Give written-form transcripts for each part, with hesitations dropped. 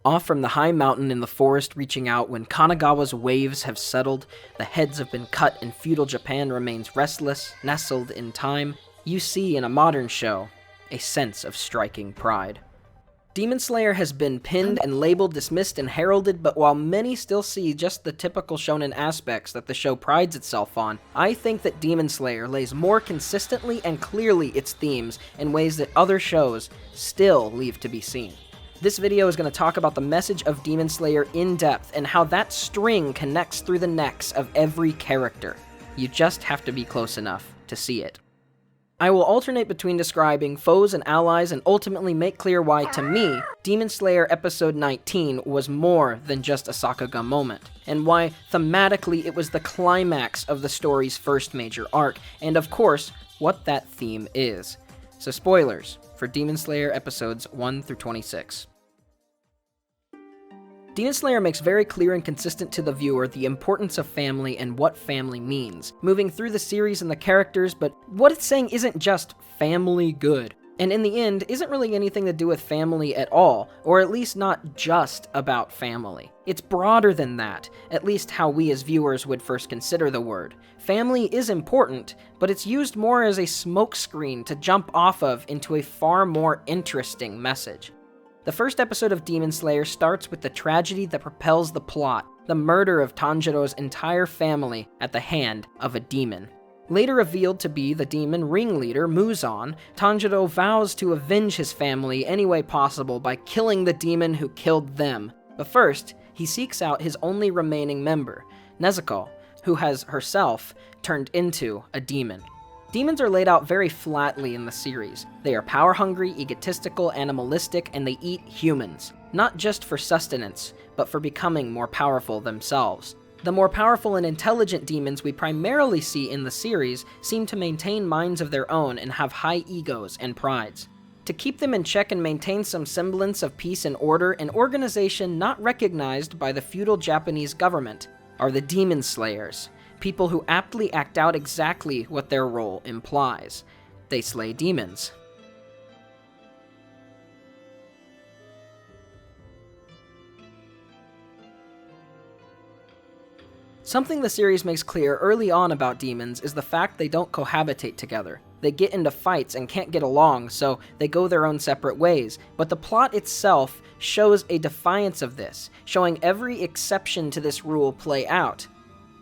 Off from the high mountain in the forest reaching out when Kanagawa's waves have settled, the heads have been cut and feudal Japan remains restless, nestled in time, you see in a modern show a sense of striking pride. Demon Slayer has been pinned and labeled, dismissed, and heralded, but while many still see just the typical shonen aspects that the show prides itself on, I think that Demon Slayer lays more consistently and clearly its themes in ways that other shows still leave to be seen. This video is going to talk about the message of Demon Slayer in depth and how that string connects through the necks of every character. You just have to be close enough to see it. I will alternate between describing foes and allies and ultimately make clear why, to me, Demon Slayer Episode 19 was more than just a sakuga moment, and why, thematically, it was the climax of the story's first major arc, and of course, what that theme is. So spoilers for Demon Slayer Episodes 1 through 26. Demon Slayer makes very clear and consistent to the viewer the importance of family and what family means, moving through the series and the characters, but what it's saying isn't just family good, and in the end, isn't really anything to do with family at all, or at least not just about family. It's broader than that, at least how we as viewers would first consider the word. Family is important, but it's used more as a smokescreen to jump off of into a far more interesting message. The first episode of Demon Slayer starts with the tragedy that propels the plot, the murder of Tanjiro's entire family at the hand of a demon. Later revealed to be the demon ringleader, Muzan, Tanjiro vows to avenge his family any way possible by killing the demon who killed them. But first, he seeks out his only remaining member, Nezuko, who has herself turned into a demon. Demons are laid out very flatly in the series. They are power-hungry, egotistical, animalistic, and they eat humans. Not just for sustenance, but for becoming more powerful themselves. The more powerful and intelligent demons we primarily see in the series seem to maintain minds of their own and have high egos and prides. To keep them in check and maintain some semblance of peace and order, an organization not recognized by the feudal Japanese government are the Demon Slayers. People who aptly act out exactly what their role implies. They slay demons. Something the series makes clear early on about demons is the fact they don't cohabitate together. They get into fights and can't get along, so they go their own separate ways, but the plot itself shows a defiance of this, showing every exception to this rule play out.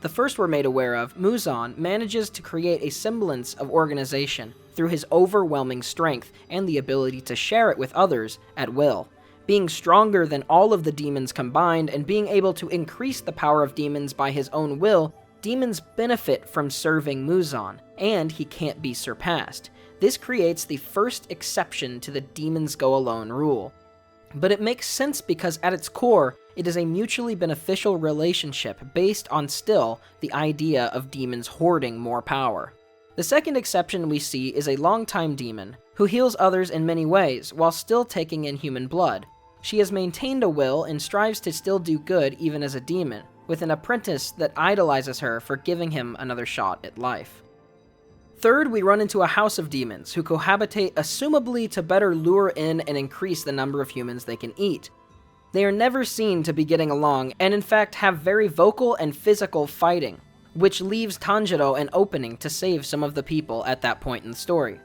The first we're made aware of, Muzan manages to create a semblance of organization through his overwhelming strength and the ability to share it with others at will. Being stronger than all of the demons combined and being able to increase the power of demons by his own will, demons benefit from serving Muzan, and he can't be surpassed. This creates the first exception to the demons go alone rule. But it makes sense because at its core, it is a mutually beneficial relationship based on still the idea of demons hoarding more power. The second exception we see is a longtime demon, who heals others in many ways while still taking in human blood. She has maintained a will and strives to still do good even as a demon, with an apprentice that idolizes her for giving him another shot at life. Third, we run into a house of demons who cohabitate assumably to better lure in and increase the number of humans they can eat. They are never seen to be getting along, and in fact have very vocal and physical fighting, which leaves Tanjiro an opening to save some of the people at that point in the story.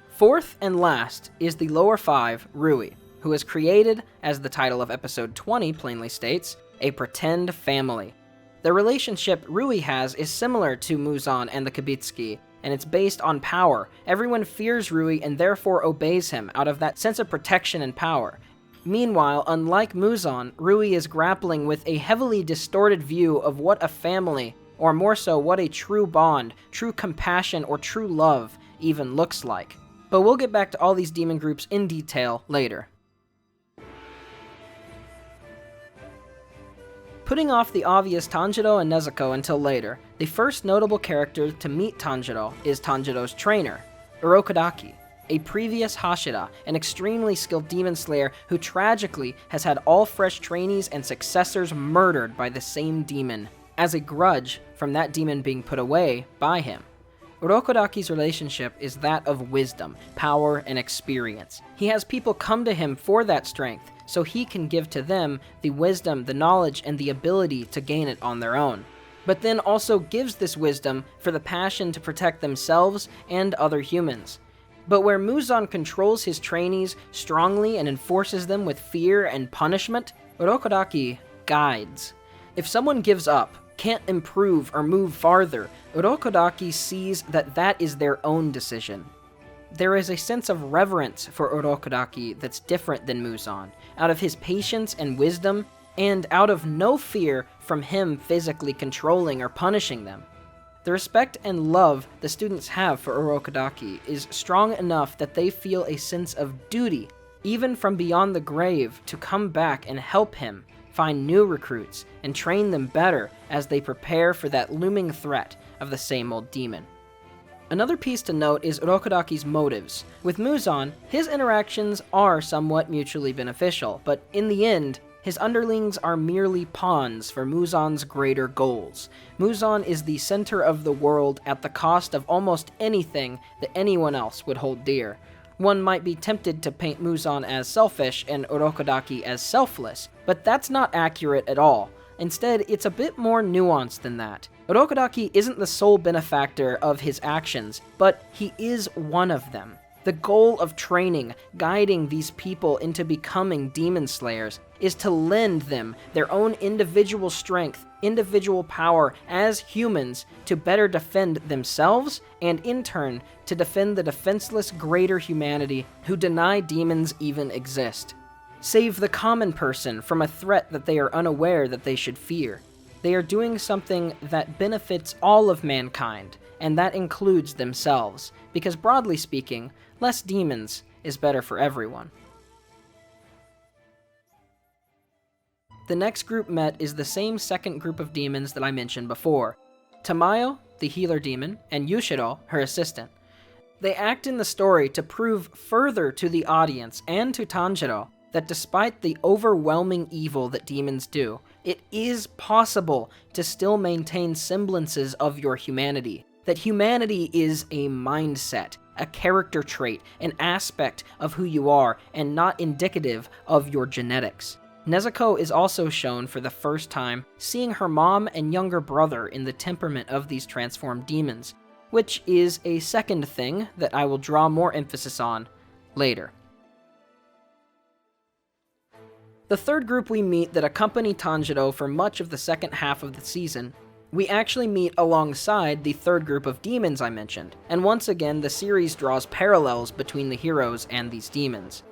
Fourth and last is the lower five, Rui, who is created, as the title of episode 20 plainly states, a pretend family. The relationship Rui has is similar to Muzan and the Kibitsuki, and it's based on power. Everyone fears Rui and therefore obeys him out of that sense of protection and power. Meanwhile, unlike Muzan, Rui is grappling with a heavily distorted view of what a family, or more so what a true bond, true compassion, or true love even looks like. But we'll get back to all these demon groups in detail later. Putting off the obvious Tanjiro and Nezuko until later, the first notable character to meet Tanjiro is Tanjiro's trainer, Okazaki, a previous Hashira, an extremely skilled demon slayer who tragically has had all fresh trainees and successors murdered by the same demon, as a grudge from that demon being put away by him. Urokodaki's relationship is that of wisdom, power, and experience. He has people come to him for that strength, so he can give to them the wisdom, the knowledge, and the ability to gain it on their own, but then also gives this wisdom for the passion to protect themselves and other humans. But where Muzan controls his trainees strongly and enforces them with fear and punishment, Urokodaki guides. If someone gives up, can't improve or move farther, Urokodaki sees that that is their own decision. There is a sense of reverence for Urokodaki that's different than Muzan, out of his patience and wisdom, and out of no fear from him physically controlling or punishing them. The respect and love the students have for Urokodaki is strong enough that they feel a sense of duty, even from beyond the grave, to come back and help him find new recruits and train them better as they prepare for that looming threat of the same old demon. Another piece to note is Urokodaki's motives. With Muzan, his interactions are somewhat mutually beneficial, but in the end, his underlings are merely pawns for Muzan's greater goals. Muzan is the center of the world at the cost of almost anything that anyone else would hold dear. One might be tempted to paint Muzan as selfish and Urokodaki as selfless, but that's not accurate at all. Instead, it's a bit more nuanced than that. Urokodaki isn't the sole benefactor of his actions, but he is one of them. The goal of training, guiding these people into becoming demon slayers, is to lend them their own individual strength, individual power as humans to better defend themselves, and in turn, to defend the defenseless greater humanity who deny demons even exist. Save the common person from a threat that they are unaware that they should fear. They are doing something that benefits all of mankind, and that includes themselves, because broadly speaking, less demons is better for everyone. The next group met is the same second group of demons that I mentioned before. Tamayo, the healer demon, and Yushiro, her assistant. They act in the story to prove further to the audience and to Tanjiro that despite the overwhelming evil that demons do, it is possible to still maintain semblances of your humanity. That humanity is a mindset, a character trait, an aspect of who you are, and not indicative of your genetics. Nezuko is also shown for the first time seeing her mom and younger brother in the temperament of these transformed demons, which is a second thing that I will draw more emphasis on later. The third group we meet that accompany Tanjiro for much of the second half of the season, we actually meet alongside the third group of demons I mentioned, and once again the series draws parallels between the heroes and these demons.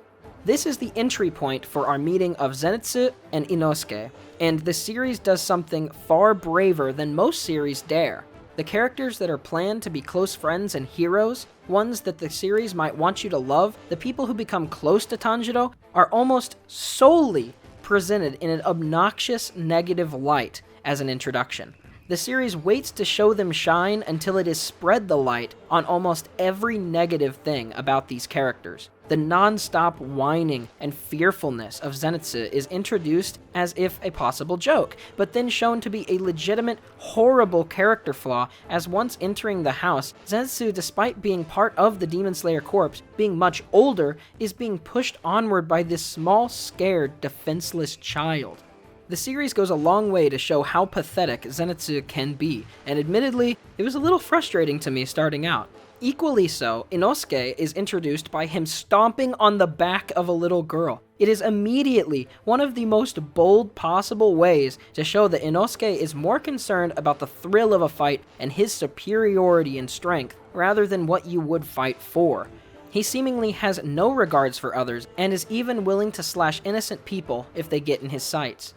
This is the entry point for our meeting of Zenitsu and Inosuke, and the series does something far braver than most series dare. The characters that are planned to be close friends and heroes, ones that the series might want you to love, the people who become close to Tanjiro, are almost solely presented in an obnoxious negative light as an introduction. The series waits to show them shine until it has spread the light on almost every negative thing about these characters. The non-stop whining and fearfulness of Zenitsu is introduced as if a possible joke, but then shown to be a legitimate, horrible character flaw, as once entering the house, Zenitsu, despite being part of the Demon Slayer Corps, being much older, is being pushed onward by this small, scared, defenseless child. The series goes a long way to show how pathetic Zenitsu can be, and admittedly, it was a little frustrating to me starting out. Equally so, Inosuke is introduced by him stomping on the back of a little girl. It is immediately one of the most bold possible ways to show that Inosuke is more concerned about the thrill of a fight and his superiority in strength, rather than what you would fight for. He seemingly has no regards for others, and is even willing to slash innocent people if they get in his sights.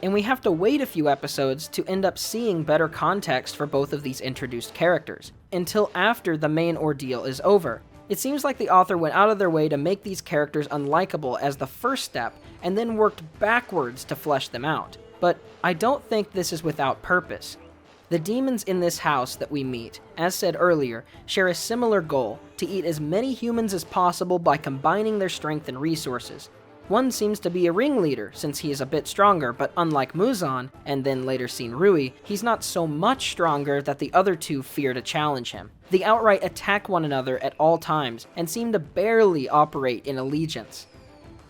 And we have to wait a few episodes to end up seeing better context for both of these introduced characters, until after the main ordeal is over. It seems like the author went out of their way to make these characters unlikable as the first step, and then worked backwards to flesh them out. But I don't think this is without purpose. The demons in this house that we meet, as said earlier, share a similar goal: to eat as many humans as possible by combining their strength and resources. One seems to be a ringleader, since he is a bit stronger, but unlike Muzan, and then later seen Rui, he's not so much stronger that the other two fear to challenge him. They outright attack one another at all times, and seem to barely operate in allegiance.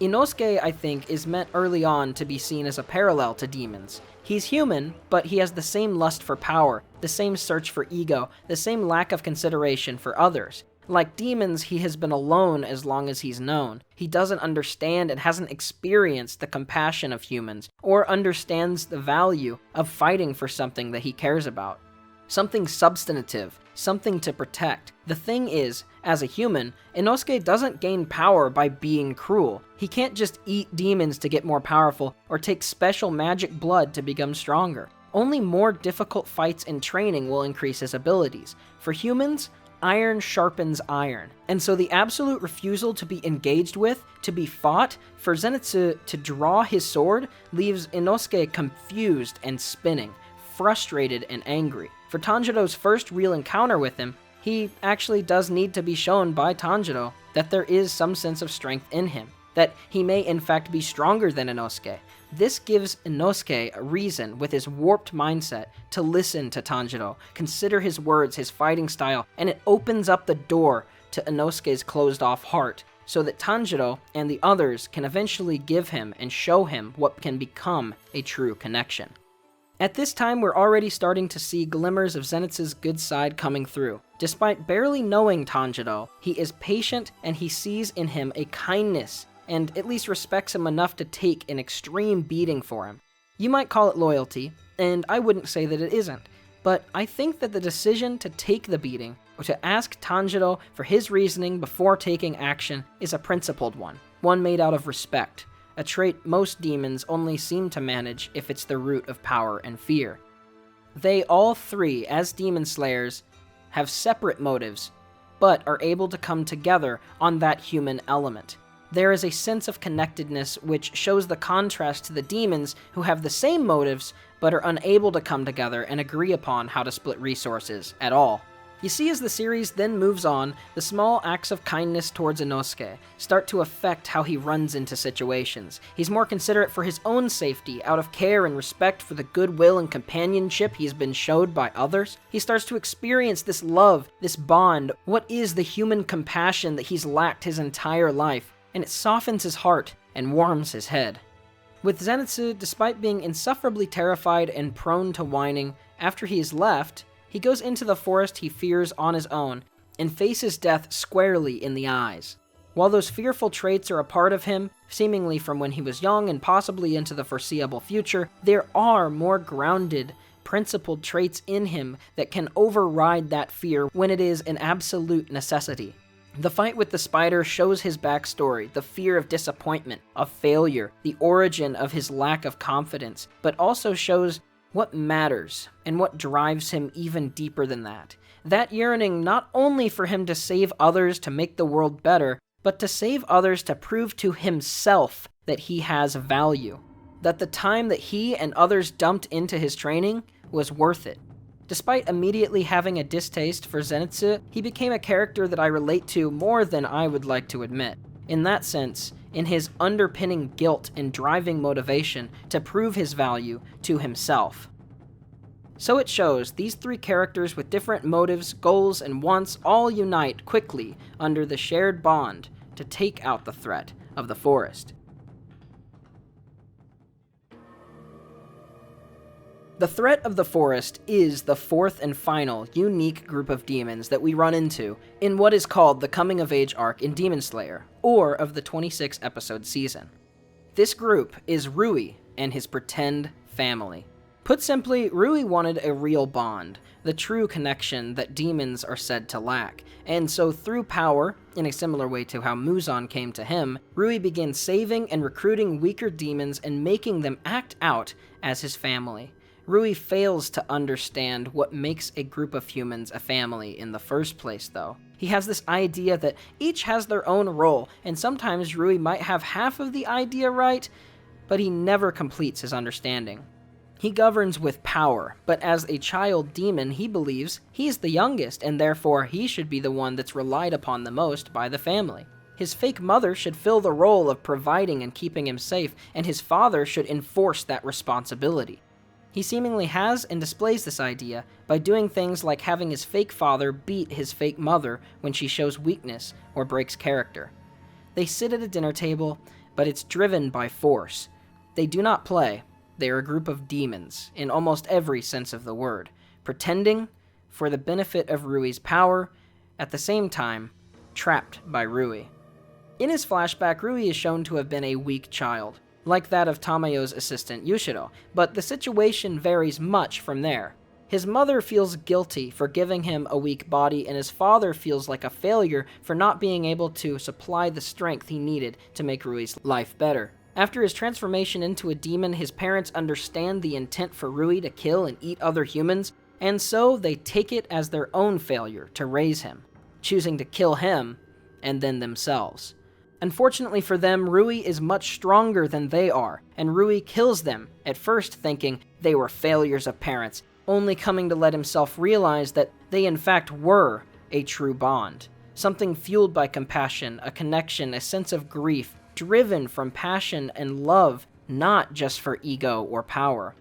Inosuke, I think, is meant early on to be seen as a parallel to demons. He's human, but he has the same lust for power, the same search for ego, the same lack of consideration for others. Like demons, he has been alone as long as he's known. He doesn't understand and hasn't experienced the compassion of humans, or understands the value of fighting for something that he cares about. Something substantive, something to protect. The thing is, as a human, Inosuke doesn't gain power by being cruel. He can't just eat demons to get more powerful, or take special magic blood to become stronger. Only more difficult fights and training will increase his abilities. For humans, iron sharpens iron. And so the absolute refusal to be engaged with, to be fought, for Zenitsu to draw his sword, leaves Inosuke confused and spinning, frustrated and angry. For Tanjiro's first real encounter with him, he actually does need to be shown by Tanjiro that there is some sense of strength in him, that he may in fact be stronger than Inosuke. This gives Inosuke a reason, with his warped mindset, to listen to Tanjiro, consider his words, his fighting style, and it opens up the door to Inosuke's closed-off heart, so that Tanjiro and the others can eventually give him and show him what can become a true connection. At this time, we're already starting to see glimmers of Zenitsu's good side coming through. Despite barely knowing Tanjiro, he is patient and he sees in him a kindness, and at least respects him enough to take an extreme beating for him. You might call it loyalty, and I wouldn't say that it isn't, but I think that the decision to take the beating, or to ask Tanjiro for his reasoning before taking action, is a principled one made out of respect. A trait most demons only seem to manage if it's the root of power and fear. They all three, as demon slayers, have separate motives, but are able to come together on that human element. There is a sense of connectedness which shows the contrast to the demons who have the same motives, but are unable to come together and agree upon how to split resources at all. You see, as the series then moves on, the small acts of kindness towards Inosuke start to affect how he runs into situations. He's more considerate for his own safety, out of care and respect for the goodwill and companionship he's been showed by others. He starts to experience this love, this bond, what is the human compassion that he's lacked his entire life, and it softens his heart and warms his head. With Zenitsu, despite being insufferably terrified and prone to whining, after he is left, he goes into the forest he fears on his own, and faces death squarely in the eyes. While those fearful traits are a part of him, seemingly from when he was young and possibly into the foreseeable future, there are more grounded, principled traits in him that can override that fear when it is an absolute necessity. The fight with the spider shows his backstory, the fear of disappointment, of failure, the origin of his lack of confidence, but also shows what matters, and what drives him even deeper than that. That yearning not only for him to save others to make the world better, but to save others to prove to himself that he has value. That the time that he and others dumped into his training was worth it. Despite immediately having a distaste for Zenitsu, he became a character that I relate to more than I would like to admit. In that sense, in his underpinning guilt and driving motivation to prove his value to himself. So it shows, these three characters with different motives, goals, and wants all unite quickly under the shared bond to take out the threat of the forest. The threat of the forest is the fourth and final unique group of demons that we run into in what is called the coming-of-age arc in Demon Slayer, or of the 26-episode season. This group is Rui and his pretend family. Put simply, Rui wanted a real bond, the true connection that demons are said to lack, and so through power, in a similar way to how Muzan came to him, Rui began saving and recruiting weaker demons and making them act out as his family. Rui fails to understand what makes a group of humans a family in the first place, though. He has this idea that each has their own role, and sometimes Rui might have half of the idea right, but he never completes his understanding. He governs with power, but as a child demon, he believes he's the youngest, and therefore he should be the one that's relied upon the most by the family. His fake mother should fill the role of providing and keeping him safe, and his father should enforce that responsibility. He seemingly has and displays this idea by doing things like having his fake father beat his fake mother when she shows weakness or breaks character. They sit at a dinner table, but it's driven by force. They do not play. They are a group of demons, in almost every sense of the word, pretending for the benefit of Rui's power, at the same time, trapped by Rui. In his flashback, Rui is shown to have been a weak child, like that of Tamayo's assistant Yushiro, but the situation varies much from there. His mother feels guilty for giving him a weak body, and his father feels like a failure for not being able to supply the strength he needed to make Rui's life better. After his transformation into a demon, his parents understand the intent for Rui to kill and eat other humans, and so they take it as their own failure to raise him, choosing to kill him and then themselves. Unfortunately for them, Rui is much stronger than they are, and Rui kills them, at first thinking they were failures of parents, only coming to let himself realize that they in fact were a true bond. Something fueled by compassion, a connection, a sense of grief, driven from passion and love, not just for ego or power.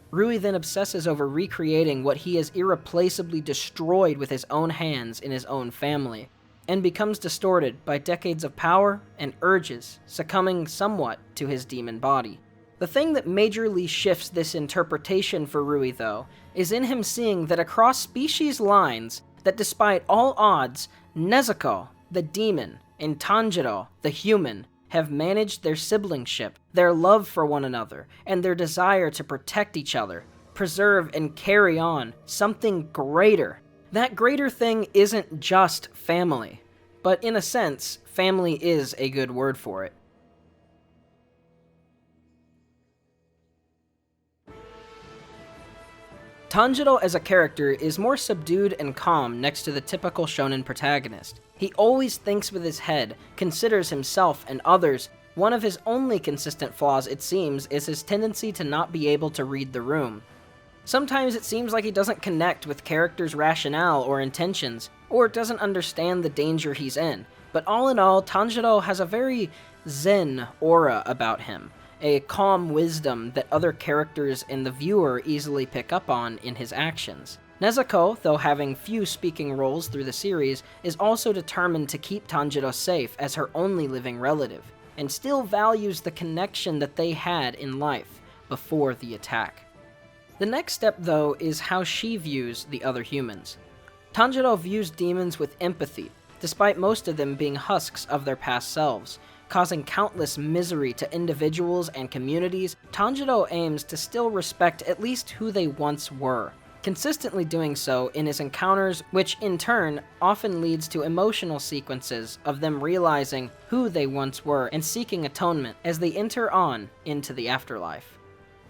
Rui then obsesses over recreating what he has irreplaceably destroyed with his own hands in his own family, and becomes distorted by decades of power and urges, succumbing somewhat to his demon body. The thing that majorly shifts this interpretation for Rui, though, is in him seeing that across species lines, that despite all odds, Nezuko, the demon, and Tanjiro, the human, have managed their siblingship, their love for one another, and their desire to protect each other, preserve and carry on something greater. That greater thing isn't just family, but in a sense, family is a good word for it. Tanjiro as a character is more subdued and calm next to the typical shonen protagonist. He always thinks with his head, considers himself and others. One of his only consistent flaws, it seems, is his tendency to not be able to read the room. Sometimes it seems like he doesn't connect with characters' rationale or intentions, or doesn't understand the danger he's in. But all in all, Tanjiro has a very zen aura about him, a calm wisdom that other characters and the viewer easily pick up on in his actions. Nezuko, though having few speaking roles through the series, is also determined to keep Tanjiro safe as her only living relative, and still values the connection that they had in life before the attack. The next step, though, is how she views the other humans. Tanjiro views demons with empathy, despite most of them being husks of their past selves, causing countless misery to individuals and communities. Tanjiro aims to still respect at least who they once were, consistently doing so in his encounters, which in turn often leads to emotional sequences of them realizing who they once were and seeking atonement as they enter on into the afterlife.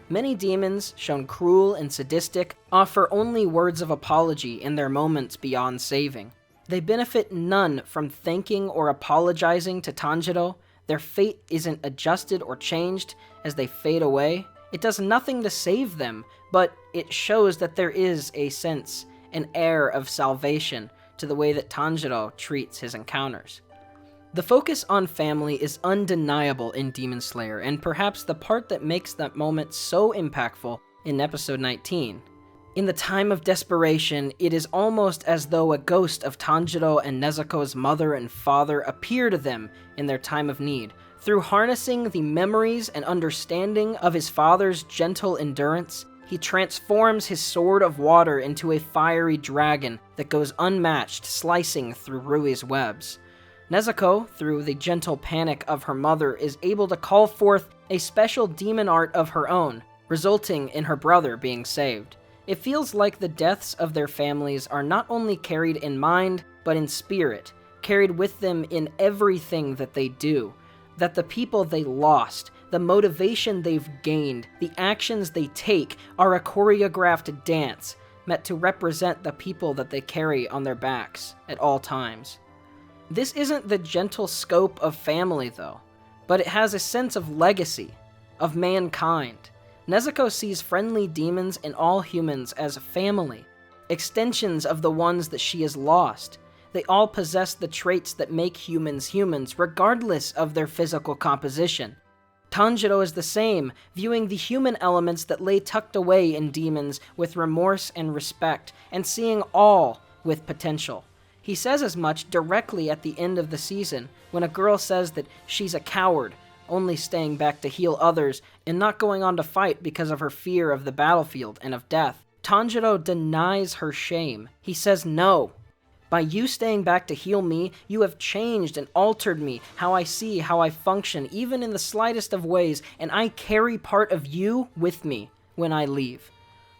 Many demons, shown cruel and sadistic, offer only words of apology in their moments beyond saving. They benefit none from thanking or apologizing to Tanjiro. Their fate isn't adjusted or changed as they fade away. It does nothing to save them, but it shows that there is a sense, an air of salvation to the way that Tanjiro treats his encounters. The focus on family is undeniable in Demon Slayer, and perhaps the part that makes that moment so impactful in episode 19. In the time of desperation, it is almost as though a ghost of Tanjiro and Nezuko's mother and father appear to them in their time of need. Through harnessing the memories and understanding of his father's gentle endurance, he transforms his sword of water into a fiery dragon that goes unmatched, slicing through Rui's webs. Nezuko, through the gentle panic of her mother, is able to call forth a special demon art of her own, resulting in her brother being saved. It feels like the deaths of their families are not only carried in mind, but in spirit, carried with them in everything that they do. That the people they lost, the motivation they've gained, the actions they take are a choreographed dance meant to represent the people that they carry on their backs at all times. This isn't the gentle scope of family, though, but it has a sense of legacy, of mankind. Nezuko sees friendly demons and all humans as family, extensions of the ones that she has lost. They all possess the traits that make humans humans, regardless of their physical composition. Tanjiro is the same, viewing the human elements that lay tucked away in demons with remorse and respect, and seeing all with potential. He says as much directly at the end of the season, when a girl says that she's a coward, only staying back to heal others and not going on to fight because of her fear of the battlefield and of death. Tanjiro denies her shame. He says no. By you staying back to heal me, you have changed and altered me, how I see, how I function, even in the slightest of ways, and I carry part of you with me when I leave.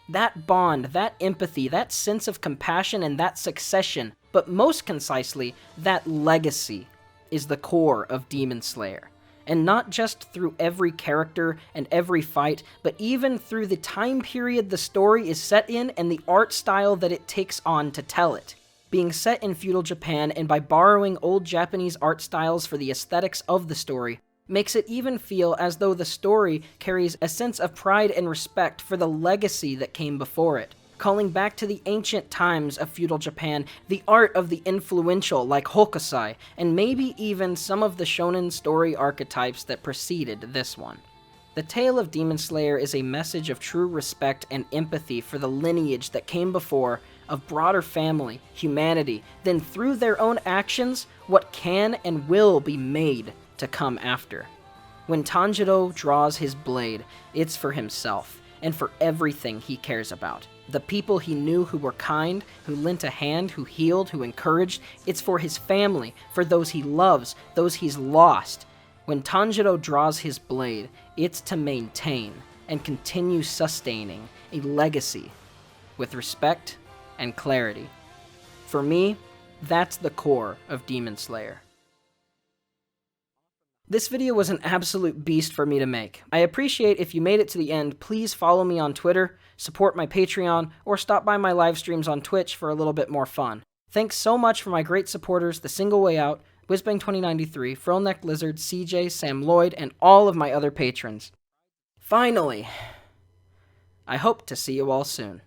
That bond, that empathy, that sense of compassion, and that succession, but most concisely, that legacy, is the core of Demon Slayer. And not just through every character and every fight, but even through the time period the story is set in and the art style that it takes on to tell it. Being set in feudal Japan and by borrowing old Japanese art styles for the aesthetics of the story, makes it even feel as though the story carries a sense of pride and respect for the legacy that came before it, calling back to the ancient times of feudal Japan, the art of the influential like Hokusai, and maybe even some of the shonen story archetypes that preceded this one. The tale of Demon Slayer is a message of true respect and empathy for the lineage that came before, of broader family, humanity, then through their own actions, what can and will be made to come after. When Tanjiro draws his blade, it's for himself, and for everything he cares about. The people he knew who were kind, who lent a hand, who healed, who encouraged, it's for his family, for those he loves, those he's lost. When Tanjiro draws his blade, it's to maintain and continue sustaining a legacy with respect and clarity. For me, that's the core of Demon Slayer. This video was an absolute beast for me to make. I appreciate if you made it to the end. Please follow me on Twitter, support my Patreon, or stop by my live streams on Twitch for a little bit more fun. Thanks so much for my great supporters, The Single Way Out, Whizbang2093, Frillneck Lizard, CJ, Sam Lloyd, and all of my other patrons. Finally, I hope to see you all soon.